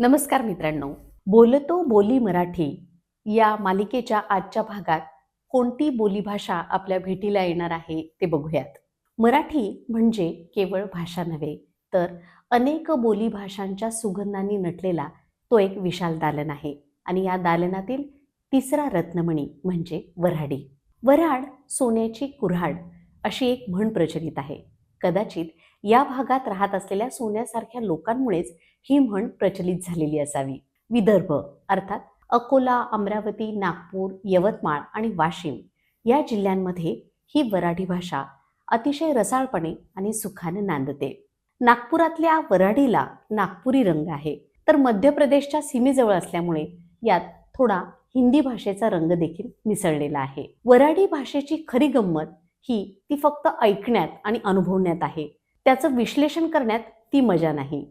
नमस्कार मित्रांनो. बोलतो बोली मराठी या मालिकेच्या आजच्या भागात कोणती बोलीभाषा आपल्या भेटीला येणार आहे ते बघूयात. मराठी म्हणजे केवळ भाषा नव्हे, तर अनेक बोलीभाषांच्या सुगंधांनी नटलेला तो एक विशाल दालन आहे. आणि या दालनातील तिसरा रत्नमणी म्हणजे वऱ्हाडी. वऱ्हाड सोन्याची कुऱ्हाड अशी एक म्हण प्रचलित आहे. कदाचित या भागात राहत असलेल्या सोन्यासारख्या लोकांमुळेच ही म्हण प्रचलित झालेली असावी. विदर्भ अर्थात अकोला, अमरावती, नागपूर, यवतमाळ आणि वाशिम या जिल्ह्यांमध्ये ही वऱ्हाडी भाषा अतिशय रसाळपणे आणि सुखाने नांदते. नागपुरातल्या वऱ्हाडीला नागपुरी रंग आहे, तर मध्य प्रदेशच्या सीमेजवळ असल्यामुळे यात थोडा हिंदी भाषेचा रंग देखील मिसळलेला आहे. वऱ्हाडी भाषेची खरी गंमत ही ती फक्त ऐकण्यात आणि अनुभवण्यात आहे. त्याचं विश्लेषण करण्यात ती मजा नाही.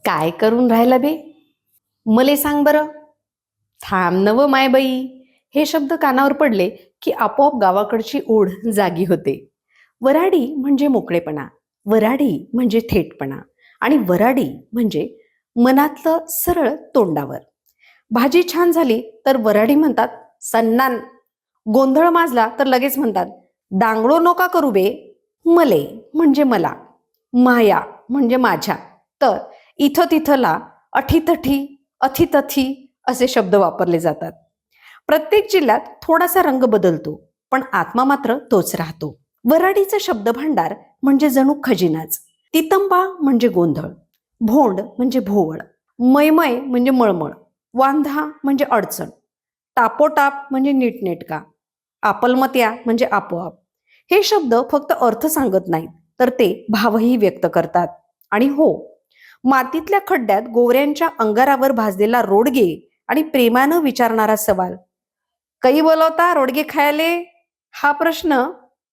काय करून राहिला बे, मले सांग बरं. थांब नव मायबाई. हे शब्द कानावर पडले की आपोआप गावाकडची ओढ जागी होते. वऱ्हाडी म्हणजे मोकळेपणा, वऱ्हाडी म्हणजे थेटपणा आणि वऱ्हाडी म्हणजे मनातलं सरळ तोंडावर. भाजी छान झाली तर वऱ्हाडी म्हणतात सन्नान. गोंधळ माजला तर लगेच म्हणतात दांगडो नका करू बे. मले म्हणजे मला, माया म्हणजे माझ्या, तर इथं तिथंला अठीतठी अथितथी असे शब्द वापरले जातात. प्रत्येक जिल्ह्यात थोडासा रंग बदलतो, पण आत्मा मात्र तोच राहतो. वऱ्हाडीचं शब्द भांडार म्हणजे जणू खजिनाच. तितंबा म्हणजे गोंधळ, भोंड म्हणजे भोवळ, मयमय म्हणजे मळमळ, वांधा म्हणजे अडचण, टापोटाप म्हणजे नीटनेटका, आपलमत्या म्हणजे आपोआप. हे शब्द फक्त अर्थ सांगत नाहीत, तर ते भावही व्यक्त करतात. आणि हो, मातीतल्या खड्ड्यात गोवऱ्यांच्या अंगारावर भाजलेला रोडगे आणि प्रेमानं विचारणारा सवाल, कै बोलवता रोडगे खायले, हा प्रश्न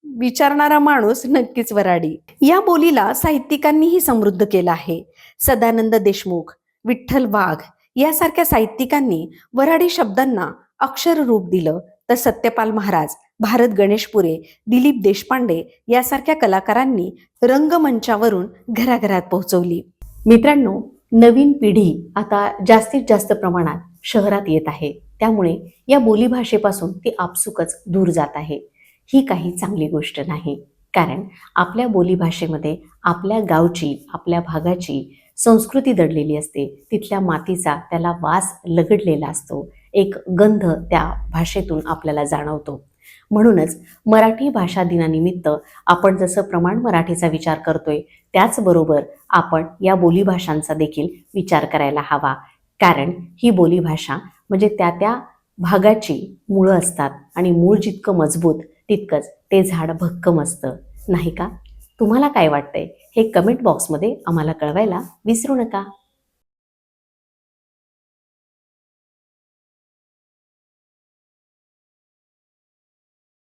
विचारणारा माणूस नक्कीच वऱ्हाडी. या बोलीला साहित्यिकांनीही समृद्ध केलं आहे. सदानंद देशमुख, विठ्ठल वाघ यासारख्या साहित्यिकांनी वऱ्हाडी शब्दांना अक्षर रूप दिलं, तर सत्यपाल महाराज, भारत गणेशपुरे, दिलीप देशपांडे यासारख्या कलाकारांनी रंगमंचावरून घराघरात पोहोचवली. मित्रांनो, नवीन पिढी आता जास्तीत जास्त प्रमाणात शहरात येत आहे, त्यामुळे या बोलीभाषेपासून ती आपसुकच दूर जात आहे. ही काही चांगली गोष्ट नाही, कारण आपल्या बोलीभाषेमध्ये आपल्या गावची, आपल्या भागाची संस्कृती दडलेली असते. तिथल्या मातीचा त्याला वास लगडलेला असतो, एक गंध त्या भाषेतून आपल्याला जाणवतो. म्हणूनच मराठी भाषा दिनानिमित्त आपण जसं प्रमाण मराठीचा विचार करतोय, त्याचबरोबर आपण या बोलीभाषांचा देखील विचार करायला हवा. कारण ही बोलीभाषा म्हणजे त्या त्या भागाची मुळं असतात आणि मूळ जितकं मजबूत तितकंच ते झाड भक्कम असतं, नाही का? तुम्हाला काय वाटतंय हे कमेंट बॉक्समध्ये आम्हाला कळवायला विसरू नका.